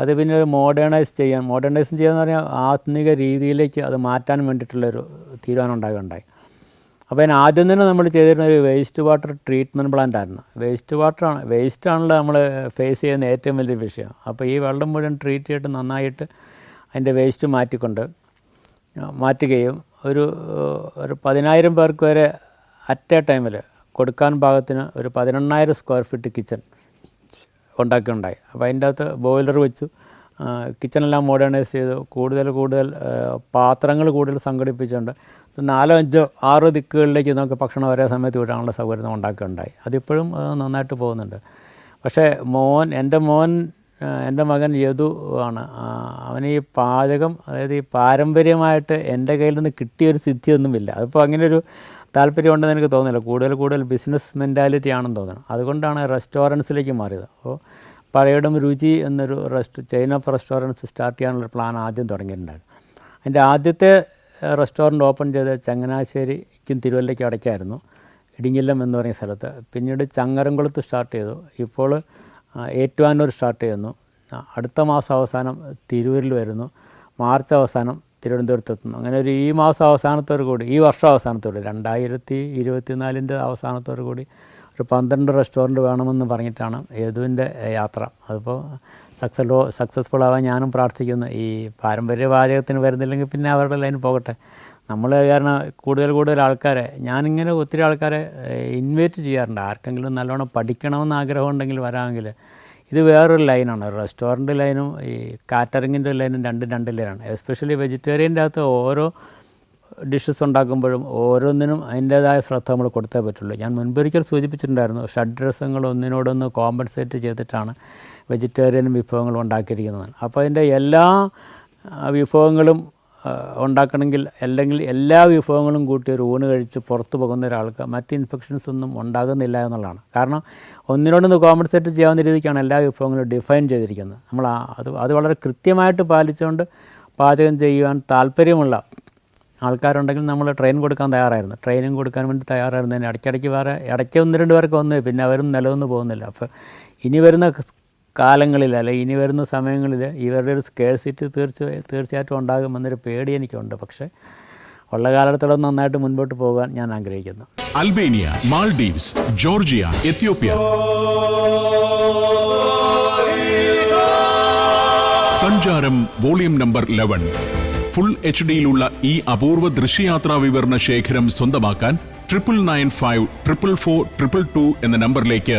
അത് പിന്നെ ഒരു മോഡേണൈസ് ചെയ്യാന്ന് പറഞ്ഞാൽ ആധുനിക രീതിയിലേക്ക് അത് മാറ്റാൻ വേണ്ടിയിട്ടുള്ളൊരു തീരുമാനം ഉണ്ടാകുകയുണ്ടായി. അപ്പോൾ അതിന് ആദ്യം തന്നെ നമ്മൾ ചെയ്തിരുന്ന ഒരു വേസ്റ്റ് വാട്ടർ ട്രീറ്റ്മെൻറ്റ് പ്ലാന്റ് ആയിരുന്നു. വേസ്റ്റാണല്ലോ നമ്മൾ ഫേസ് ചെയ്യുന്ന ഏറ്റവും വലിയ വിഷയം. അപ്പോൾ ഈ വെള്ളം മുഴുവൻ ട്രീറ്റ് ചെയ്തിട്ട് നന്നായിട്ട് അതിൻ്റെ വേസ്റ്റ് മാറ്റുകയും ഒരു 10,000 പേർക്ക് വരെ അറ്റ് എ ടൈമിൽ കൊടുക്കാൻ പാകത്തിന് ഒരു 18,000 സ്ക്വയർ ഫീറ്റ് കിച്ചൺ ഉണ്ടാക്കിയുണ്ടായി. അപ്പോൾ അതിൻ്റെ അകത്ത് ബോയിലർ വെച്ചു, കിച്ചണെല്ലാം മോഡേണൈസ് ചെയ്തു, കൂടുതൽ പാത്രങ്ങൾ കൂടുതൽ സംഘടിപ്പിച്ചുകൊണ്ട് 4-5-6 ദിക്കുകളിലേക്ക് നമുക്ക് ഭക്ഷണം ഒരേ സമയത്ത് വിടാനുള്ള സൗകര്യം ഉണ്ടാക്കുകയുണ്ടായി. അതിപ്പോഴും നന്നായിട്ട് പോകുന്നുണ്ട്. പക്ഷേ എൻ്റെ മകൻ യദു ആണ്, അവന് ഈ പാചകം, അതായത് ഈ പാരമ്പര്യമായിട്ട് എൻ്റെ കയ്യിൽ നിന്ന് കിട്ടിയൊരു സിദ്ധിയൊന്നുമില്ല. അതിപ്പോൾ അങ്ങനെയൊരു താല്പര്യം ഉണ്ടെന്ന് എനിക്ക് തോന്നുന്നില്ല. കൂടുതൽ ബിസിനസ് മെൻറ്റാലിറ്റി ആണെന്ന് തോന്നുന്നു. അതുകൊണ്ടാണ് റെസ്റ്റോറൻറ്റ്സിലേക്ക് മാറിയത്. അപ്പോൾ പഴയടം രുചി എന്നൊരു ചെയിൻ ഓഫ് റെസ്റ്റോറൻറ്റ്സ് സ്റ്റാർട്ട് ചെയ്യാനുള്ളൊരു പ്ലാൻ ആദ്യം തുടങ്ങിയിട്ടുണ്ടായിരുന്നു. അതിൻ്റെ ആദ്യത്തെ റെസ്റ്റോറൻറ്റ് ഓപ്പൺ ചെയ്ത് ചങ്ങനാശ്ശേരിക്കും തിരുവല്ലയ്ക്കും ഇടയ്ക്കായിരുന്നു, ഇടിഞ്ഞില്ലം എന്ന് പറയുന്ന സ്ഥലത്ത്. പിന്നീട് ചങ്ങരംകുളത്ത് സ്റ്റാർട്ട് ചെയ്തു. ഇപ്പോൾ ഏറ്റുമാനൂർ സ്റ്റാർട്ട് ചെയ്യുന്നു. അടുത്ത മാസം അവസാനം തിരൂരിൽ വരുന്നു. മാർച്ച് അവസാനം തിരുവനന്തപുരത്തെത്തുന്നു. അങ്ങനെ ഒരു ഈ വർഷം അവസാനത്തോടു കൂടി 2024 അവസാനത്തോടു കൂടി ഒരു 12 റെസ്റ്റോറൻറ്റ് വേണമെന്ന് പറഞ്ഞിട്ടാണ് യദുവിൻ്റെ യാത്ര. അതിപ്പോൾ സക്സസ്ഫുൾ ആവാൻ ഞാനും പ്രാർത്ഥിക്കുന്നു. ഈ പാരമ്പര്യ പാചകത്തിന് വരുന്നില്ലെങ്കിൽ പിന്നെ അവരുടെ ലൈൻ പോകട്ടെ. നമ്മൾ കാരണം കൂടുതൽ ആൾക്കാരെ, ഞാനിങ്ങനെ ഒത്തിരി ആൾക്കാരെ ഇൻവൈറ്റ് ചെയ്യാറുണ്ട്. ആർക്കെങ്കിലും നല്ലോണം പഠിക്കണമെന്ന് ആഗ്രഹമുണ്ടെങ്കിൽ വരാമെങ്കിൽ ഇത് വേറൊരു ലൈനാണ്. റെസ്റ്റോറൻറ്റ് ലൈനും ഈ കാറ്ററിങ്ങിൻ്റെ ലൈനും രണ്ട് ലൈനാണ്. എസ്പെഷ്യലി വെജിറ്റേറിയൻ്റെ അകത്ത് ഓരോ ഡിഷസ് ഉണ്ടാക്കുമ്പോഴും ഓരോന്നിനും അതിൻ്റേതായ ശ്രദ്ധ നമ്മൾ കൊടുത്തേ പറ്റുള്ളൂ. ഞാൻ മുൻപൊരിക്കൽ സൂചിപ്പിച്ചിട്ടുണ്ടായിരുന്നു, ഷഡ്രസങ്ങൾ ഒന്നിനോടൊന്ന് കോമ്പൻസേറ്റ് ചെയ്തിട്ടാണ് വെജിറ്റേറിയൻ വിഭവങ്ങൾ ഉണ്ടാക്കിയിരിക്കുന്നത്. അപ്പോൾ അതിൻ്റെ എല്ലാ വിഭവങ്ങളും ഉണ്ടാക്കണമെങ്കിൽ, അല്ലെങ്കിൽ എല്ലാ വിഭവങ്ങളും കൂട്ടി ഒരു ഊണ് കഴിച്ച് പുറത്ത് പോകുന്ന ഒരാൾക്ക് മറ്റ് ഇൻഫെക്ഷൻസ് ഒന്നും ഉണ്ടാകുന്നില്ല എന്നുള്ളതാണ്. കാരണം ഒന്നിനോടൊന്ന് കോമ്പൻസേറ്റ് ചെയ്യാവുന്ന രീതിക്കാണ് എല്ലാ വിഭവങ്ങളും ഡിഫൈൻ ചെയ്തിരിക്കുന്നത്. നമ്മൾ അത് വളരെ കൃത്യമായിട്ട് പാലിച്ചുകൊണ്ട് പാചകം ചെയ്യുവാൻ താല്പര്യമുള്ള ആൾക്കാരുണ്ടെങ്കിൽ നമ്മൾ ട്രെയിനിങ് കൊടുക്കാൻ വേണ്ടി തയ്യാറായിരുന്നതിന് ഇടയ്ക്കിടയ്ക്ക് ഇടയ്ക്ക് 1-2 പേർക്ക് വന്നു, പിന്നെ അവരും നിലനിന്ന് പോകുന്നില്ല. അപ്പോൾ ഇനി വരുന്ന കാലങ്ങളിൽ, അല്ലെങ്കിൽ ഇനി വരുന്ന സമയങ്ങളിൽ ഇവരുടെ ഒരു സ്കേഴ്സിറ്റി തീർച്ചയായിട്ടും ഉണ്ടാകുമെന്നൊരു പേടി എനിക്കുണ്ട്. പക്ഷേ ഉള്ള കാലത്തോളം നന്നായിട്ട് മുൻപോട്ട് പോകാൻ ഞാൻ ആഗ്രഹിക്കുന്നു. Albania, Maldives, Georgia, Ethiopia. സഞ്ചാരം വോളിയം നമ്പർ 11. ഫുൾ HD-യിലുള്ള ഈ അപൂർവ ദൃശ്യയാത്രാ വിവരണ ശേഖരം സ്വന്തമാക്കാൻ 9995444222 എന്ന നമ്പറിലേക്ക്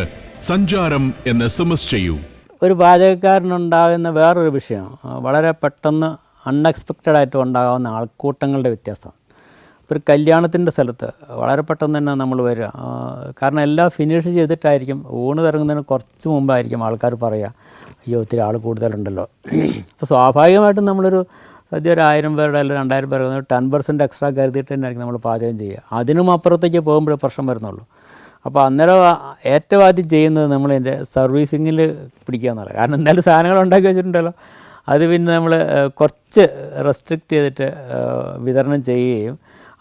സഞ്ചാരം എന്ന് SMS ചെയ്യൂ. ഒരു പാചകക്കാരനുണ്ടാകുന്ന വേറൊരു വിഷയം, വളരെ പെട്ടെന്ന് അൺഎക്സ്പെക്റ്റഡായിട്ട് ഉണ്ടാകാവുന്ന ആൾക്കൂട്ടങ്ങളുടെ വ്യത്യാസം. ഒരു കല്യാണത്തിൻ്റെ സ്ഥലത്ത് വളരെ പെട്ടെന്ന് തന്നെ നമ്മൾ വരിക, കാരണം എല്ലാം ഫിനിഷ് ചെയ്തിട്ടായിരിക്കും. ഊണ് തുടങ്ങുന്നതിന് കുറച്ച് മുമ്പായിരിക്കും ആൾക്കാർ പറയുക, അയ്യോ ഒത്തിരി ആൾ കൂടുതലുണ്ടല്ലോ. അപ്പോൾ സ്വാഭാവികമായിട്ടും നമ്മളൊരു സദ്യ ഒരു 1000 പേരുടെ അല്ലെങ്കിൽ 2000 പേരുടെ 10% എക്സ്ട്രാ കരുതിയിട്ട് തന്നെയായിരിക്കും നമ്മൾ പാചകം ചെയ്യുക. അതിനും അപ്പുറത്തേക്ക് പോകുമ്പോഴേ പ്രശ്നം വരുന്നുള്ളൂ. അപ്പോൾ അന്നേരം ഏറ്റവും ആദ്യം ചെയ്യുന്നത് നമ്മളതിൻ്റെ സർവീസിങ്ങിൽ പിടിക്കുക എന്നുള്ളത്. കാരണം എന്തായാലും സാധനങ്ങൾ ഉണ്ടാക്കി വെച്ചിട്ടുണ്ടല്ലോ, അത് പിന്നെ നമ്മൾ കുറച്ച് റെസ്ട്രിക്റ്റ് ചെയ്തിട്ട് വിതരണം ചെയ്യുകയും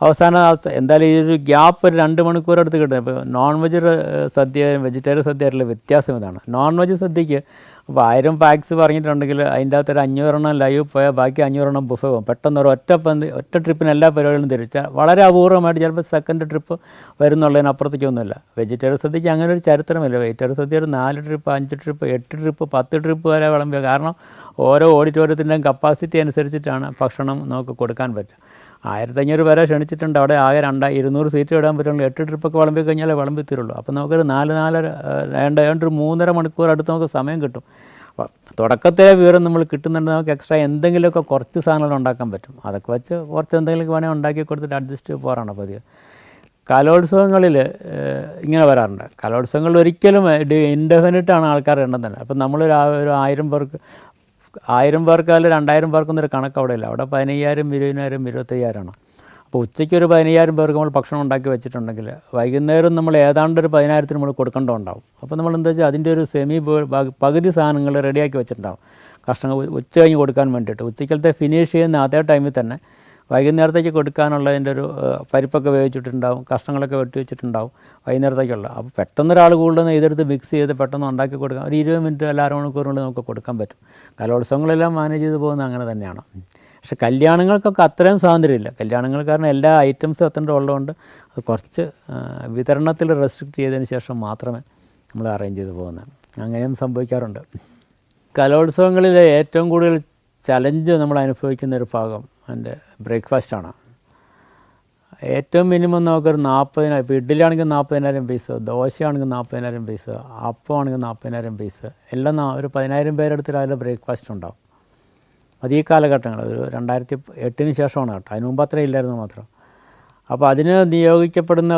അവസാനം എന്തായാലും ഇതൊരു ഗ്യാപ്പ് ഒരു 2 മണിക്കൂർ അടുത്ത് കിട്ടുന്നത്. ഇപ്പോൾ നോൺ വെജ് സദ്യ വെജിറ്റേറിയൻ സദ്യയായിട്ടുള്ള വ്യത്യാസം ഇതാണ്. നോൺ വെജ് സദ്യക്ക് അപ്പോൾ 1000 പാക്സ് പറഞ്ഞിട്ടുണ്ടെങ്കിൽ അതിൻ്റെ അകത്ത് ഒരു 500 ലൈവ് പോയാൽ ബാക്കി 500 ബുഫേ പോകും. പെട്ടെന്ന് ഒരു ഒറ്റ ട്രിപ്പിന് എല്ലാ പരിപാടികളും തിരിച്ചാൽ വളരെ അപൂർവമായിട്ട് ചിലപ്പോൾ സെക്കൻഡ് ട്രിപ്പ് വരുന്നുള്ളതിനപ്പുറത്തേക്കൊന്നുമില്ല. വെജിറ്റേറിയൻ സദ്യക്ക് അങ്ങനെ ഒരു ചരിത്രമില്ല. വെജിറ്റേറിയൻ സദ്യ ഒരു 4 ട്രിപ്പ് 5 ട്രിപ്പ് 8 ട്രിപ്പ് 10 ട്രിപ്പ് വരെ വിളമ്പുക. കാരണം ഓരോ ഓഡിറ്റോറിയത്തിൻ്റെയും കപ്പാസിറ്റി അനുസരിച്ചിട്ടാണ് ഭക്ഷണം നമുക്ക് കൊടുക്കാൻ പറ്റുക. 1500 പേരെ ക്ഷണിച്ചിട്ടുണ്ട്. അവിടെ ആകെ 200 സീറ്റ് ഇടാൻ പറ്റുള്ളൂ. 8 ട്രിപ്പൊക്കെ വിളമ്പി കഴിഞ്ഞാലേ വിളമ്പി തരുള്ളൂ. അപ്പോൾ നമുക്കൊരു 4-3.5 മണിക്കൂർ അടുത്ത് നമുക്ക് സമയം കിട്ടും. അപ്പോൾ തുടക്കത്തിലെ വിവരം നമ്മൾ കിട്ടുന്നുണ്ട്. നമുക്ക് എക്സ്ട്രാ എന്തെങ്കിലുമൊക്കെ കുറച്ച് സാധനങ്ങൾ ഉണ്ടാക്കാൻ പറ്റും. അതൊക്കെ വെച്ച് കുറച്ച് എന്തെങ്കിലും വേണമെങ്കിൽ ഉണ്ടാക്കി കൊടുത്തിട്ട് അഡ്ജസ്റ്റ് ചെയ്ത് പോകാറാണ് പതിവ്. കലോത്സവങ്ങളിൽ ഇങ്ങനെ വരാറുണ്ട്. കലോത്സവങ്ങളിൽ ഒരിക്കലും ഇൻഡെഫിനിറ്റാണ് ആൾക്കാരുടെ എണ്ണം തന്നെ. അപ്പം നമ്മൾ ഒരു 1000 പേർക്ക് 1000 പേർക്ക് അല്ലെങ്കിൽ 2000 പേർക്കൊന്നൊരു കണക്ക് അവിടെ ഇല്ല. അവിടെ 15,000, 20,000, 25,000 ആണ്. അപ്പോൾ ഉച്ചയ്ക്ക് ഒരു 15,000 പേർക്ക് നമ്മൾ ഭക്ഷണം ഉണ്ടാക്കി വെച്ചിട്ടുണ്ടെങ്കിൽ വൈകുന്നേരം നമ്മൾ ഏതാണ്ട് ഒരു 10,000 നമ്മൾ കൊടുക്കേണ്ടതുണ്ടാവും. അപ്പോൾ നമ്മൾ എന്താ വെച്ചാൽ അതിൻ്റെ ഒരു പകുതി സാധനങ്ങൾ റെഡിയാക്കി വെച്ചിട്ടുണ്ടാവും കഷ്ണങ്ങൾ ഉച്ച കഴിഞ്ഞ് കൊടുക്കാൻ വേണ്ടിയിട്ട്. ഉച്ചയ്ക്കലത്തെ ഫിനിഷ് ചെയ്യുന്ന അതേ ടൈമിൽ തന്നെ വൈകുന്നേരത്തേക്ക് കൊടുക്കാനുള്ളതിൻ്റെ ഒരു പരിപ്പൊക്കെ വേവിച്ചിട്ടുണ്ടാവും, കഷ്ണങ്ങളൊക്കെ വെട്ടി വെച്ചിട്ടുണ്ടാവും വൈകുന്നേരത്തേക്കുള്ള. അപ്പോൾ പെട്ടെന്നൊരാൾ കൂടുതൽ ഇതെടുത്ത് മിക്സ് ചെയ്ത് പെട്ടെന്ന് ഉണ്ടാക്കി കൊടുക്കാം. ഒരു 20 മിനിറ്റ് അല്ല 1 മണിക്കൂറിനുള്ളിൽ നമുക്ക് കൊടുക്കാൻ പറ്റും. കലോത്സവങ്ങളെല്ലാം മാനേജ് ചെയ്ത് പോകുന്നത് അങ്ങനെ തന്നെയാണ്. പക്ഷേ കല്യാണങ്ങൾക്കൊക്കെ അത്രയും സ്വാതന്ത്ര്യമില്ല. കല്യാണങ്ങൾ കാരണം എല്ലാ ഐറ്റംസും അത്ര ഉള്ളതുകൊണ്ട് അത് കുറച്ച് വിതരണത്തിൽ റെസ്ട്രിക്റ്റ് ചെയ്തതിന് ശേഷം മാത്രമേ നമ്മൾ അറേഞ്ച് ചെയ്ത് പോകുന്നത്. അങ്ങനെയും സംഭവിക്കാറുണ്ട്. കലോത്സവങ്ങളിൽ ഏറ്റവും കൂടുതൽ ചലഞ്ച് നമ്മൾ അനുഭവിക്കുന്ന ഒരു ഭാഗം എൻ്റെ ബ്രേക്ക്ഫാസ്റ്റാണ്. ഏറ്റവും മിനിമം നമുക്കൊരു 40,000, ഇപ്പോൾ ഇഡ്ഡലി ആണെങ്കിൽ 40,000 പീസ്, ദോശയാണെങ്കിൽ 40,000 പീസ്, അപ്പമാണെങ്കിൽ 40,000 പീസ്, എല്ലാം ഒരു 10,000 പേരെടുത്തിട്ട് അതിൽ ബ്രേക്ക്ഫാസ്റ്റ് ഉണ്ടാവും. അത് ഈ കാലഘട്ടങ്ങൾ ഒരു 2008 ശേഷമാണ് കേട്ടോ. അതിന് മുമ്പ് അത്ര ഇല്ലായിരുന്നു മാത്രം. അപ്പോൾ അതിന് നിയോഗിക്കപ്പെടുന്ന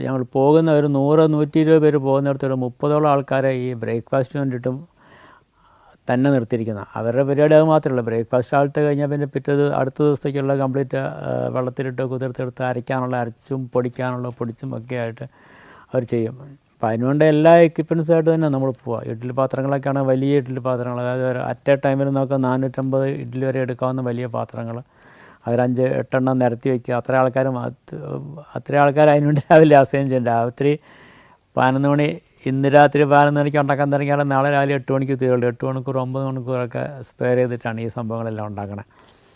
ഞങ്ങൾ പോകുന്ന ഒരു 100-120 പേര് പോകുന്നിടത്ത് ഒരു 30ഓളം ആൾക്കാരെ ഈ ബ്രേക്ക്ഫാസ്റ്റിന് വേണ്ടിയിട്ടും തന്നെ നിർത്തിയിരിക്കുന്ന. അവരുടെ പരിപാടി അത് മാത്രമല്ല. ബ്രേക്ക്ഫാസ്റ്റ് ആൾട്ട് കഴിഞ്ഞാൽ പിന്നെ അടുത്ത ദിവസത്തേക്കുള്ള കംപ്ലീറ്റ് വെള്ളത്തിലിട്ട് കുതിർത്തെടുത്ത് അരച്ചും പൊടിച്ചും ഒക്കെ ആയിട്ട് അവർ ചെയ്യും. അപ്പോൾ അതിനുവേണ്ട എല്ലാ എക്യുപ്മെൻറ്റ്സായിട്ട് തന്നെ നമ്മൾ പോവുക. ഇഡ്ഡലി പാത്രങ്ങളൊക്കെയാണ് വലിയ ഇഡ്ഡലി പാത്രങ്ങൾ. അതായത് അറ്റ് എ ടൈമിൽ നമുക്ക് 450 ഇഡ്ഡലി വരെ എടുക്കാവുന്ന വലിയ പാത്രങ്ങൾ. അതിൽ 5-8 നിരത്തി വയ്ക്കുക. അത്രയും ആൾക്കാർ അതിനുവേണ്ടി രാവിലെ അസൈൻ ചെയ്യേണ്ട. രാത്രി 11 മണി, ഇന്ന് രാത്രി 11 മണിക്ക് ഉണ്ടാക്കാൻ തുടങ്ങിയാൽ നാളെ രാവിലെ 8 മണിക്ക് തീരുള്ളൂ. 8 മണിക്കൂർ 9 മണിക്കൂറൊക്കെ സ്പെയർ ചെയ്തിട്ടാണ് ഈ സംഭവങ്ങളെല്ലാം ഉണ്ടാക്കണത്.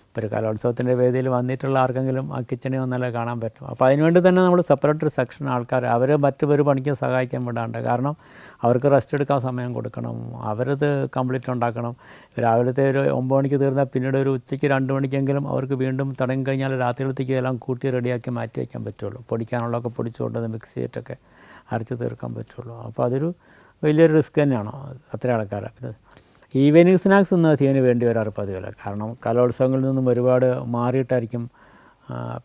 ഇപ്പോൾ ഒരു കലോത്സവത്തിൻ്റെ വേദിയിൽ വന്നിട്ടുള്ള ആർക്കെങ്കിലും ആ കിച്ചണിൽ വന്നാലേ കാണാൻ പറ്റും. അപ്പോൾ അതിനുവേണ്ടി തന്നെ നമ്മൾ സെപ്പറേറ്റ് ഒരു സെക്ഷൻ ആൾക്കാർ അവരെ മറ്റൊരു പണിക്ക് സഹായിക്കാൻ വിടാണ്ട്. കാരണം അവർക്ക് റെസ്റ്റ് എടുക്കാൻ സമയം കൊടുക്കണം, അവരത് കംപ്ലീറ്റ് ഉണ്ടാക്കണം. രാവിലത്തെ ഒരു 9 മണിക്ക് തീർന്നാൽ പിന്നീട് ഒരു ഉച്ചയ്ക്ക് 2 മണിക്കെങ്കിലും അവർക്ക് വീണ്ടും തുടങ്ങി കഴിഞ്ഞാൽ രാത്രിയിലത്തേക്ക് എല്ലാം കൂട്ടി റെഡിയാക്കി മാറ്റി വയ്ക്കാൻ പറ്റുള്ളൂ. പൊടിക്കാനുള്ളതൊക്കെ പൊടിച്ചുകൊണ്ട് മിക്സ് ചെയ്തിട്ടൊക്കെ അരച്ച് തീർക്കാൻ പറ്റുള്ളൂ. അപ്പോൾ അതൊരു വലിയൊരു റിസ്ക് തന്നെയാണ് അത്രയും ആൾക്കാരെ. പിന്നെ ഈവനിങ് സ്നാക്സ് ഒന്നും അധികം വേണ്ടി വരാറ് പതിവില്ല. കാരണം കലോത്സവങ്ങളിൽ നിന്നും ഒരുപാട് മാറിയിട്ടായിരിക്കും,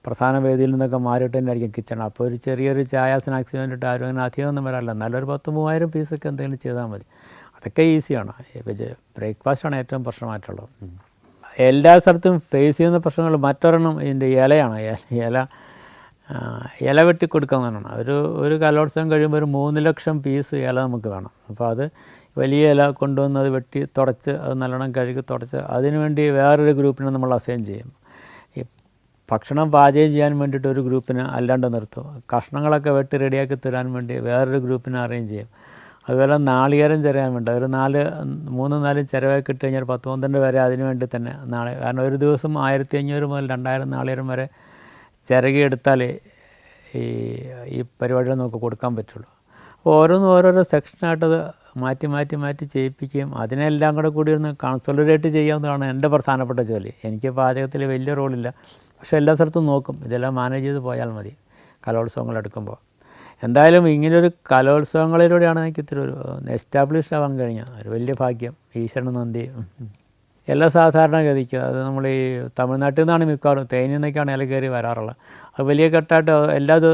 പ്രധാന വേദിയിൽ നിന്നൊക്കെ മാറിയിട്ട് തന്നെ ആയിരിക്കും കിച്ചൺ. അപ്പോൾ ഒരു ചെറിയൊരു ചായ സ്നാക്സിന് വേണ്ടിയിട്ട് ആരും അങ്ങനെ അധികം ഒന്നും വരാറില്ല. നല്ലൊരു 10,000-3000 പീസൊക്കെ എന്തെങ്കിലും ചെയ്താൽ മതി. അതൊക്കെ ഈസിയാണ്. ബ്രേക്ക്ഫാസ്റ്റാണ് ഏറ്റവും പ്രശ്നമായിട്ടുള്ളത്. എല്ലാ സ്ഥലത്തും ഫേസ് ചെയ്യുന്ന പ്രശ്നങ്ങൾ മറ്റൊരെണ്ണം ഇതിൻ്റെ ഇലയാണ്. ഇല വെട്ടി കൊടുക്കാമെന്നാണ്. ഒരു കലോത്സവം കഴിയുമ്പോൾ ഒരു 3 ലക്ഷം പീസ് ഇല നമുക്ക് വേണം. അപ്പോൾ അത് വലിയ ഇല കൊണ്ടുവന്ന് അത് വെട്ടി തുടച്ച് അത് നല്ലോണം കഴുകി തുടച്ച് അതിനുവേണ്ടി വേറൊരു ഗ്രൂപ്പിനെ നമ്മൾ അസൈൻ ചെയ്യും. ഈ ഭക്ഷണം പാചകം ചെയ്യാൻ വേണ്ടിയിട്ട് ഒരു ഗ്രൂപ്പിനെ അല്ലാണ്ട് നിർത്തും. കഷ്ണങ്ങളൊക്കെ വെട്ടി റെഡിയാക്കി തരാൻ വേണ്ടി വേറൊരു ഗ്രൂപ്പിനെ അറേഞ്ച് ചെയ്യും. അതുപോലെ നാളികേരം ചിരയാൻ വേണ്ടി ഒരു 3-4 ചിരവാക്കി ഇട്ട് കഴിഞ്ഞാൽ 10-12 വരെ അതിന് വേണ്ടി തന്നെ കാരണം ഒരു ദിവസം 1500 മുതൽ 2000 നാളികേരം വരെ ചിരകിയെടുത്താലേ ഈ പരിപാടികൾ നമുക്ക് കൊടുക്കാൻ പറ്റുള്ളൂ. അപ്പോൾ ഓരോരോ സെക്ഷനായിട്ടത് മാറ്റി ചെയ്യിപ്പിക്കുകയും അതിനെല്ലാം കൂടി ഒന്ന് കൺസോളിഡേറ്റ് ചെയ്യാവുന്നതാണ് എൻ്റെ പ്രധാനപ്പെട്ട ജോലി. എനിക്ക് പാചകത്തിൽ വലിയ റോളില്ല, പക്ഷേ എല്ലാ സ്ഥലത്തും നോക്കും. ഇതെല്ലാം മാനേജ് ചെയ്ത് പോയാൽ മതി കലോത്സവങ്ങൾ എടുക്കുമ്പോൾ. എന്തായാലും ഇങ്ങനൊരു കലോത്സവങ്ങളിലൂടെയാണ് എനിക്ക് ഇത്തിരി ഒരു എസ്റ്റാബ്ലിഷ് ആവാൻ കഴിഞ്ഞത്. ഒരു വലിയ ഭാഗ്യം, ഈശ്വരന് നന്ദി. എല്ലാ സാധാരണഗതിക്ക് അത് നമ്മൾ ഈ തമിഴ്നാട്ടിൽ നിന്നാണ് മിക്കവാറും തേനിൽ നിന്നൊക്കെയാണ് ഇല കയറി വരാറുള്ളത്. അത് വലിയ കെട്ടായിട്ട് എല്ലാം അത്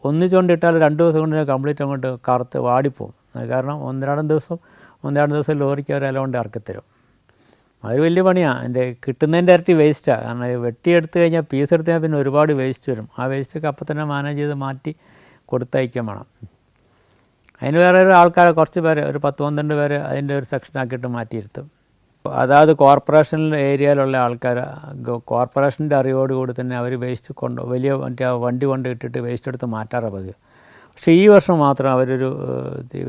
ഒന്നിച്ചുകൊണ്ടിട്ടാൽ 2 ദിവസം കൊണ്ട് കംപ്ലീറ്റ് അങ്ങോട്ട് കറുത്ത് വാടിപ്പോവും. കാരണം 1-2 ദിവസം ലോറിക്ക് അവർ ഇല കൊണ്ട് ഇറക്കിത്തരും. അതൊരു വലിയ പണിയാണ്. എൻ്റെ കിട്ടുന്നതിൻ്റെ ഇരട്ടി വേസ്റ്റാണ്. കാരണം വെട്ടിയെടുത്ത് കഴിഞ്ഞാൽ പീസ് എടുത്ത് കഴിഞ്ഞാൽ പിന്നെ ഒരുപാട് വേസ്റ്റ് വരും. ആ വേസ്റ്റൊക്കെ അപ്പം തന്നെ മാനേജ് ചെയ്ത് മാറ്റി കൊടുത്തയക്കാൻ വേണം. അതിന് വേറെ ആൾക്കാരെ കുറച്ച് പേര് ഒരു 10-12 പേര് അതിൻ്റെ ഒരു സെക്ഷനാക്കിയിട്ട് മാറ്റിയിരുത്തും. അതായത് കോർപ്പറേഷൻ ഏരിയയിലുള്ള ആൾക്കാർ കോർപ്പറേഷൻ്റെ അറിവോടുകൂടി തന്നെ അവർ വേസ്റ്റ് വലിയ വണ്ടി കൊണ്ട് ഇട്ടിട്ട് വേസ്റ്റ് എടുത്ത് മാറ്റാറാണ് പതിവ്. പക്ഷേ ഈ വർഷം മാത്രം അവരൊരു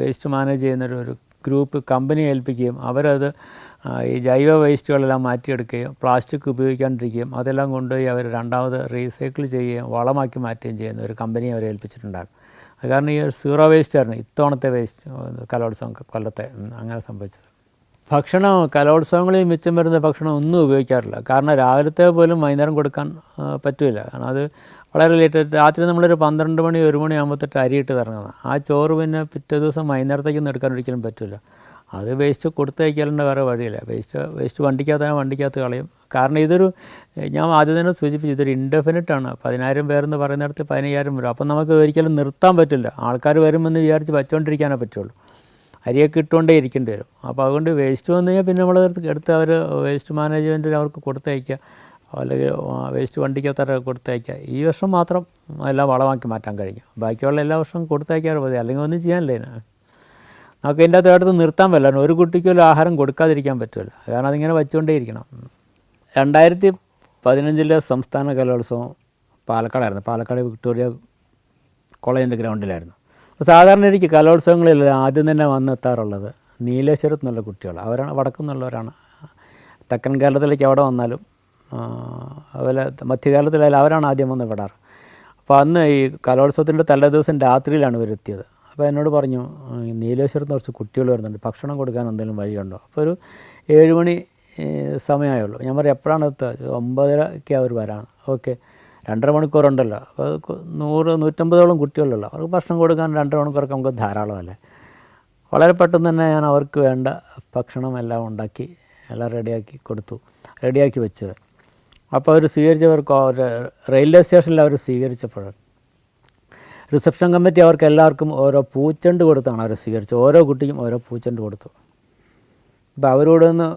വേസ്റ്റ് മാനേജ് ചെയ്യുന്നൊരു ഗ്രൂപ്പ് കമ്പനി ഏൽപ്പിക്കുകയും അവരത് ഈ ജൈവ വേസ്റ്റുകളെല്ലാം മാറ്റിയെടുക്കുകയും പ്ലാസ്റ്റിക് ഉപയോഗിക്കാണ്ടിരിക്കുകയും അതെല്ലാം കൊണ്ടുപോയി അവർ രണ്ടാമത് റീസൈക്കിൾ ചെയ്യുകയും വളമാക്കി മാറ്റുകയും ചെയ്യുന്ന ഒരു കമ്പനി അവരെ ഏൽപ്പിച്ചിട്ടുണ്ടായിരുന്നു. അത് കാരണം ഈ സീറോ വേസ്റ്റ് ആയിരുന്നു ഇത്തവണത്തെ വേസ്റ്റ് കലോത്സവം കൊല്ലത്തെ അങ്ങനെ സംഭവിച്ചത്. ഭക്ഷണം കലോത്സവങ്ങളിൽ മിച്ചം വരുന്ന ഭക്ഷണം ഒന്നും ഉപയോഗിക്കാറില്ല. കാരണം രാവിലത്തെ പോലും വൈകുന്നേരം കൊടുക്കാൻ പറ്റില്ല. കാരണം അത് വളരെ ലേറ്റ്, രാത്രി നമ്മളൊരു 12 മണി 1 മണി ആകുമ്പോഴത്തേട്ട് അരിയിട്ട് ഇറങ്ങുന്നത്. ആ ചോറ് പിന്നെ പിറ്റേ ദിവസം വൈകുന്നേരത്തേക്കൊന്നും എടുക്കാൻ ഒരിക്കലും പറ്റില്ല. അത് വേസ്റ്റ് കൊടുത്തയക്കാലുണ്ട്, വേറെ വഴിയില്ല. വേസ്റ്റ് വണ്ടിക്കകത്ത് കളയും. കാരണം ഇതൊരു, ഞാൻ ആദ്യം തന്നെ സൂചിപ്പിച്ചു, ഇതൊരു ഇൻഡെഫിനിറ്റാണ്. 10,000 പേരെന്ന് പറയുന്നിടത്ത് 15,000 വരും. അപ്പം നമുക്ക് ഒരിക്കലും നിർത്താൻ പറ്റില്ല. ആൾക്കാർ വരുമെന്ന് വിചാരിച്ച് വച്ചുകൊണ്ടിരിക്കാനേ പറ്റുള്ളൂ. അരിയൊക്കെ ഇട്ടുകൊണ്ടേ ഇരിക്കേണ്ടി വരും. അപ്പോൾ അതുകൊണ്ട് വേസ്റ്റ് വന്നു കഴിഞ്ഞാൽ പിന്നെ നമ്മൾ എടുത്ത് അവർ വേസ്റ്റ് മാനേജ്മെൻറ്റിൽ അവർക്ക് കൊടുത്തയക്കുക, അല്ലെങ്കിൽ വേസ്റ്റ് വണ്ടിക്കകത്ത് കൊടുത്തയക്കുക. ഈ വർഷം മാത്രം എല്ലാം വളമാക്കി മാറ്റാൻ കഴിഞ്ഞു. ബാക്കിയുള്ള എല്ലാ വർഷവും കൊടുത്തയക്കാറ് മതി, അല്ലെങ്കിൽ ഒന്നും ചെയ്യാനില്ല. നമുക്ക് ഇതിൻ്റെ അകത്ത് നിർത്താൻ പറ്റില്ല. ഒരു കുട്ടിക്കൊരു ആഹാരം കൊടുക്കാതിരിക്കാൻ പറ്റില്ല. കാരണം അതിങ്ങനെ വച്ചുകൊണ്ടേ ഇരിക്കണം. 2015 സംസ്ഥാന കലോത്സവം പാലക്കാടായിരുന്നു. പാലക്കാട് വിക്ടോറിയ കോളേജിൻ്റെ ഗ്രൗണ്ടിലായിരുന്നു. സാധാരണ എനിക്ക് കലോത്സവങ്ങളിൽ ആദ്യം തന്നെ വന്നെത്താറുള്ളത് നീലേശ്വരത്ത് നിന്നുള്ള കുട്ടികൾ. അവരാണ്, വടക്കു നിന്നുള്ളവരാണ്. തെക്കൻ കേരളത്തിലേക്ക് അവിടെ വന്നാലും അതുപോലെ മധ്യകേരളത്തിലായാലും അവരാണ് ആദ്യം വന്ന് വിടാറ്. അപ്പോൾ അന്ന് ഈ കലോത്സവത്തിൻ്റെ തലേ ദിവസം രാത്രിയിലാണ് ഇവരെത്തിയത്. അപ്പോൾ എന്നോട് പറഞ്ഞു, നീലേശ്വരത്ത് കുറച്ച് കുട്ടികൾ വരുന്നുണ്ട്, ഭക്ഷണം കൊടുക്കാൻ എന്തെങ്കിലും വഴിയുണ്ടോ? അപ്പോൾ ഒരു 7 മണി സമയമായുള്ളൂ. ഞാൻ പറഞ്ഞു എപ്പോഴാണ് എത്തുക? 9:30 അവർ വരാണ്. ഓക്കെ, 2.5 മണിക്കൂറുണ്ടല്ലോ. അപ്പോൾ 100-150 കുട്ടികളുള്ള അവർക്ക് ഭക്ഷണം കൊടുക്കാൻ 2.5 മണിക്കൂറൊക്കെ നമുക്ക് ധാരാളമല്ലേ. വളരെ പെട്ടെന്ന് തന്നെ ഞാൻ അവർക്ക് വേണ്ട ഭക്ഷണം എല്ലാം ഉണ്ടാക്കി എല്ലാം റെഡിയാക്കി വെച്ചത്. അപ്പോൾ അവർ സ്വീകരിച്ചവർക്ക് റെയിൽവേ സ്റ്റേഷനിൽ അവർ സ്വീകരിച്ചപ്പോൾ റിസപ്ഷൻ കമ്മിറ്റി അവർക്ക് എല്ലാവർക്കും ഓരോ പൂച്ചെണ്ട് കൊടുത്താണ് അവർ സ്വീകരിച്ചത്. ഓരോ കുട്ടിക്കും ഓരോ പൂച്ചെണ്ട് കൊടുത്തു. അപ്പോൾ അവരോടൊന്ന്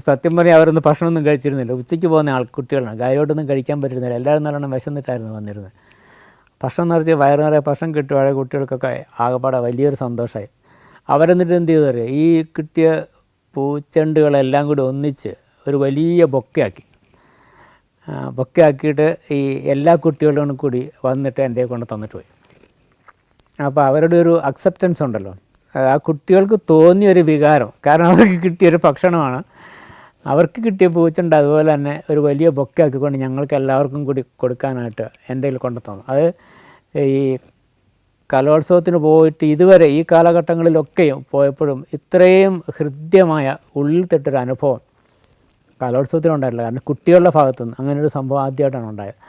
സത്യം പറഞ്ഞാൽ അവരൊന്നും ഭക്ഷണമൊന്നും കഴിച്ചിരുന്നില്ല. ഉച്ചയ്ക്ക് പോകുന്ന കുട്ടികളാണ്, കാര്യമായിട്ടൊന്നും കഴിക്കാൻ പറ്റുന്നില്ല. എല്ലാവരും നല്ലോണം വിശന്നിട്ടായിരുന്നു വന്നിരുന്നത്. ഭക്ഷണം നിറച്ച് വയറ് നിറയെ ഭക്ഷണം കിട്ടുവാണെങ്കിൽ കുട്ടികൾക്കൊക്കെ ആകെപ്പാടെ വലിയൊരു സന്തോഷമായി. അവരെന്നിട്ട് എന്ത് ചെയ്തു അറിയാം, ഈ കിട്ടിയ പൂച്ചെണ്ടുകളെല്ലാം കൂടി ഒന്നിച്ച് ഒരു വലിയ ബൊക്കെയാക്കിയിട്ട് ഈ എല്ലാ കുട്ടികളും കൂടി വന്നിട്ട് എൻ്റെ കൊണ്ട് തന്നിട്ട് പോയി. അപ്പോൾ അവരുടെ ഒരു അക്സെപ്റ്റൻസ് ഉണ്ടല്ലോ, ആ കുട്ടികൾക്ക് തോന്നിയൊരു വികാരം. കാരണം അവർക്ക് കിട്ടിയൊരു ഭക്ഷണമാണ്, അവർക്ക് കിട്ടിയ പൂച്ചെണ്ട് അതുപോലെ തന്നെ ഒരു വലിയ ബൊക്കെയാക്കിക്കൊണ്ട് ഞങ്ങൾക്ക് എല്ലാവർക്കും കൂടി കൊടുക്കാനായിട്ട് എൻ്റെ കയ്യിൽ കൊണ്ടു തന്നു. അത് ഈ കലോത്സവത്തിന് പോയിട്ട് ഇതുവരെ ഈ കാലഘട്ടങ്ങളിലൊക്കെയും പോയപ്പോഴും ഇത്രയും ഹൃദ്യമായ ഉള്ളിൽ തൊട്ടൊരു അനുഭവം കലോത്സവത്തിനുണ്ടായിട്ടില്ല. കാരണം കുട്ടികളുടെ ഭാഗത്തുനിന്ന് അങ്ങനൊരു സംഭവം ആദ്യമായിട്ടാണ് ഉണ്ടായത്.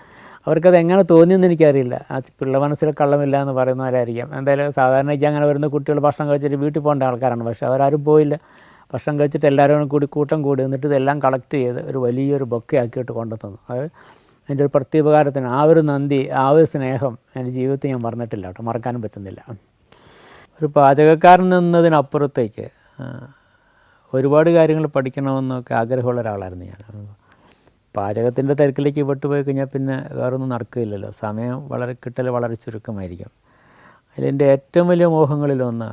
അവർക്കത് എങ്ങനെ തോന്നിയെന്ന് എനിക്കറിയില്ല. ആ പിള്ള മനസ്സിൽ കള്ളമില്ല എന്ന് പറയുന്ന പോലെയായിരിക്കാം. എന്തായാലും സാധാരണയ്ക്ക് അങ്ങനെ വരുന്ന കുട്ടികൾ ഭക്ഷണം കഴിച്ചിട്ട് വീട്ടിൽ പോകേണ്ട ആൾക്കാരാണ്. പക്ഷേ അവരാരും പോയില്ല. ഭക്ഷണം കഴിച്ചിട്ട് എല്ലാവരും കൂടി കൂട്ടം കൂടി എന്നിട്ട് ഇതെല്ലാം കളക്ട് ചെയ്ത് ഒരു വലിയൊരു ബൊക്കെ ആക്കിയിട്ട് കൊണ്ടുതന്നു. അത് എൻ്റെ ഒരു പ്രത്യുപകാരത്തിന് ആ ഒരു നന്ദി, ആ ഒരു സ്നേഹം എൻ്റെ ജീവിതത്തിൽ ഞാൻ മറന്നിട്ടില്ല കേട്ടോ, മറക്കാനും പറ്റുന്നില്ല. ഒരു പാചകക്കാരൻ എന്നതിനപ്പുറത്തേക്ക് ഒരുപാട് കാര്യങ്ങൾ പഠിക്കണമെന്നൊക്കെ ആഗ്രഹമുള്ള ഒരാളായിരുന്നു ഞാൻ. പാചകത്തിൻ്റെ തിരക്കിലേക്ക് വിട്ടുപോയി കഴിഞ്ഞാൽ പിന്നെ വേറൊന്നും നടക്കുകയില്ലല്ലോ. സമയം കിട്ടൽ വളരെ ചുരുക്കമായിരിക്കും. അതിലെൻ്റെ ഏറ്റവും വലിയ മോഹങ്ങളിലൊന്ന്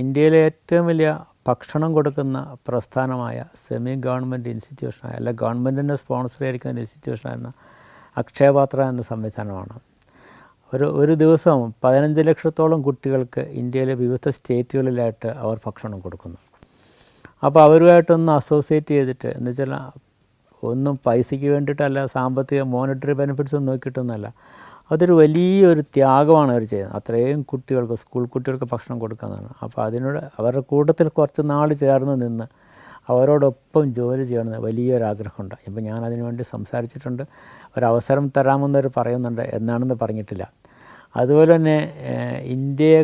ഇന്ത്യയിലെ ഏറ്റവും വലിയ ഭക്ഷണം കൊടുക്കുന്ന പ്രസ്ഥാനമായ സെമി ഗവൺമെൻറ് ഇൻസ്റ്റിറ്റ്യൂഷനായ, അല്ല ഗവൺമെൻറ്റിൻ്റെ സ്പോൺസർ ആയിരിക്കുന്ന ഇൻസ്റ്റിറ്റ്യൂഷനായിരുന്ന അക്ഷയപാത്ര എന്ന സംവിധാനമാണ്. ഒരു ദിവസം 15 ലക്ഷത്തോളം കുട്ടികൾക്ക് ഇന്ത്യയിലെ വിവിധ സ്റ്റേറ്റുകളിലായിട്ട് അവർ ഭക്ഷണം കൊടുക്കുന്നു. അപ്പോൾ അവരുമായിട്ടൊന്ന് അസോസിയേറ്റ് ചെയ്തിട്ട്, എന്ന് വെച്ചാൽ ഒന്നും പൈസയ്ക്ക് വേണ്ടിയിട്ടല്ല, സാമ്പത്തിക മോണിറ്ററി ബെനിഫിറ്റ്സ് ഒന്നും നോക്കിയിട്ടൊന്നുമല്ല, അതൊരു വലിയൊരു ത്യാഗമാണ് അവർ ചെയ്യുന്നത്. അത്രയും കുട്ടികൾക്ക്, സ്കൂൾ കുട്ടികൾക്ക് ഭക്ഷണം കൊടുക്കാമെന്നാണ്. അപ്പോൾ അവരുടെ കൂട്ടത്തിൽ കുറച്ച് നാൾ ചേർന്ന് നിന്ന് അവരോടൊപ്പം ജോലി ചെയ്യണമെന്ന് വലിയൊരാഗ്രഹമുണ്ട്. ഇപ്പോൾ ഞാൻ അതിനു വേണ്ടി സംസാരിച്ചിട്ടുണ്ട്. ഒരവസരം തരാമെന്നവർ പറയുന്നുണ്ട്, എന്നാണെന്ന് പറഞ്ഞിട്ടില്ല. അതുപോലെ തന്നെ ഇന്ത്യയെ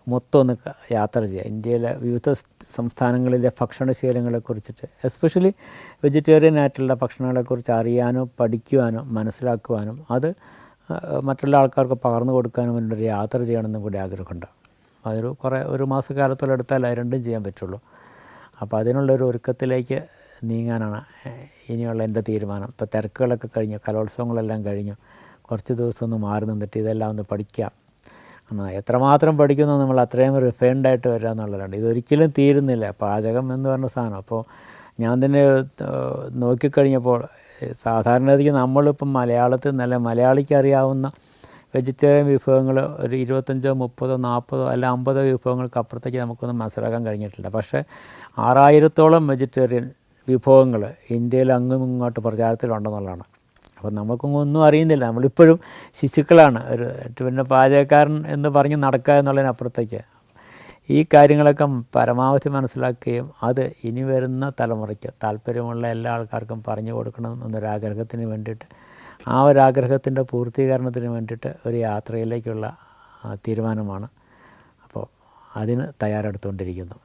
മൊത്തം ഒന്ന് യാത്ര ചെയ്യുക, ഇന്ത്യയിലെ വിവിധ സംസ്ഥാനങ്ങളിലെ ഭക്ഷണശീലങ്ങളെക്കുറിച്ചിട്ട്, എസ്പെഷ്യലി വെജിറ്റേറിയൻ ആയിട്ടുള്ള ഭക്ഷണങ്ങളെക്കുറിച്ച് അറിയാനും പഠിക്കുവാനും മനസ്സിലാക്കുവാനും അത് മറ്റുള്ള ആൾക്കാർക്ക് പകർന്നു കൊടുക്കാനും വേണ്ടി ഒരു യാത്ര ചെയ്യണമെന്നും കൂടി ആഗ്രഹമുണ്ട്. ഒരു മാസക്കാലത്തോളം എടുത്താൽ അത് രണ്ടും ചെയ്യാൻ പറ്റുള്ളൂ. അപ്പോൾ അതിനുള്ളൊരു ഒരുക്കത്തിലേക്ക് നീങ്ങാനാണ് ഇനിയുള്ള എൻ്റെ തീരുമാനം. ഇപ്പോൾ തിരക്കുകളൊക്കെ കഴിഞ്ഞു, കലോത്സവങ്ങളെല്ലാം കഴിഞ്ഞു, കുറച്ച് ദിവസം ഒന്ന് മാറി നിന്നിട്ട് ഇതെല്ലാം ഒന്ന് പഠിക്കാം. എത്രമാത്രം പഠിക്കുന്നു നമ്മൾ അത്രയും റിഫൈൻഡായിട്ട് വരിക എന്നുള്ളതാണ്. ഇതൊരിക്കലും തീരുന്നില്ല പാചകം എന്ന് പറഞ്ഞ സാധനം. അപ്പോൾ ഞാൻ തന്നെ നോക്കിക്കഴിഞ്ഞപ്പോൾ സാധാരണഗതിക്ക് നമ്മളിപ്പം മലയാളത്തിൽ മലയാളിക്ക് അറിയാവുന്ന വെജിറ്റേറിയൻ വിഭവങ്ങൾ ഒരു 25, 30, 40 അല്ല 50 വിഭവങ്ങൾക്ക് അപ്പുറത്തേക്ക് നമുക്കൊന്നും മനസ്സിലാക്കാൻ കഴിഞ്ഞിട്ടില്ല. പക്ഷേ 6000-ഓളം വെജിറ്റേറിയൻ വിഭവങ്ങൾ ഇന്ത്യയിൽ അങ്ങും ഇങ്ങോട്ട് പ്രചാരത്തിലുണ്ടെന്നുള്ളതാണ്. അപ്പോൾ നമുക്കൊന്നും അറിയുന്നില്ല, നമ്മളിപ്പോഴും ശിശുക്കളാണ്. പിന്നെ പാചകക്കാരൻ എന്ന് പറഞ്ഞ് നടക്കുക എന്നുള്ളതിനപ്പുറത്തേക്ക് ഈ കാര്യങ്ങളൊക്കെ പരമാവധി മനസ്സിലാക്കുകയും അത് ഇനി വരുന്ന തലമുറയ്ക്ക് താല്പര്യമുള്ള എല്ലാ ആൾക്കാർക്കും പറഞ്ഞു കൊടുക്കണം എന്നൊരാഗ്രഹത്തിന് വേണ്ടിയിട്ട്, ആ ഒരാഗ്രഹത്തിൻ്റെ പൂർത്തീകരണത്തിന് വേണ്ടിയിട്ട് ഒരു യാത്രയിലേക്കുള്ള തീരുമാനമാണ്. അപ്പോൾ അതിന് തയ്യാറെടുത്തുകൊണ്ടിരിക്കുന്നു.